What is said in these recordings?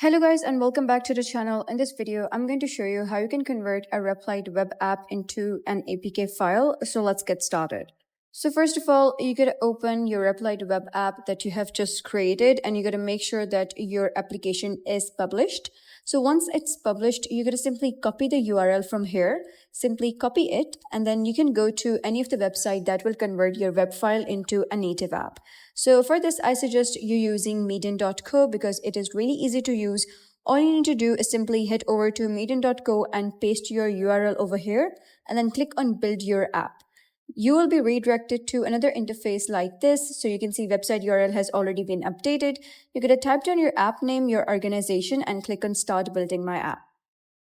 Hello guys and welcome back to the channel. In this video, I'm going to show you how you can convert a Replit web app into an APK file. So let's get started. So first of all, you gotta open your Replit web app that you have just created and you gotta make sure that your application is published. So once it's published, you gotta simply copy the URL from here, simply copy it, and then you can go to any of the website that will convert your web file into a native app. So for this, I suggest you using medium.co because it is really easy to use. All you need to do is simply head over to medium.co and paste your URL over here and then click on build your app. You will be redirected to another interface like this. So you can see website URL has already been updated. You're going to type down your app name, your organization, and click on start building my app.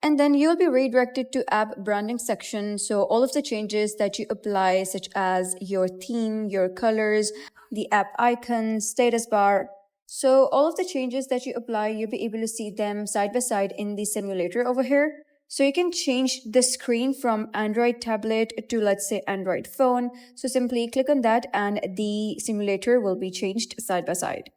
And then you'll be redirected to app branding section. So all of the changes that you apply, such as your theme, your colors, the app icon, status bar. So all of the changes that you apply, you'll be able to see them side by side in the simulator over here. So you can change the screen from Android tablet to, let's say, Android phone. So simply click on that and the simulator will be changed side by side.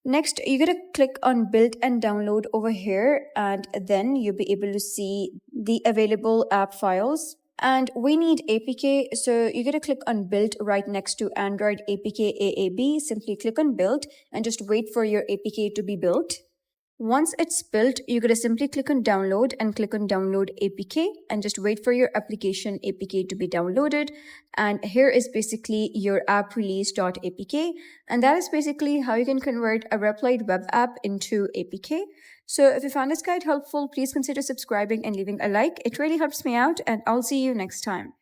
Next, you're going to click on build and download over here, and then you'll be able to see the available app files. And we need APK, so you're going to click on build right next to Android APK AAB. Simply click on build and just wait for your APK to be built. Once it's built, you're going to simply click on download and click on download APK and just wait for your application APK to be downloaded. And here is basically your app release.apk. And that is basically how you can convert a Replit web app into APK. So if you found this guide helpful, please consider subscribing and leaving a like. It really helps me out, and I'll see you next time.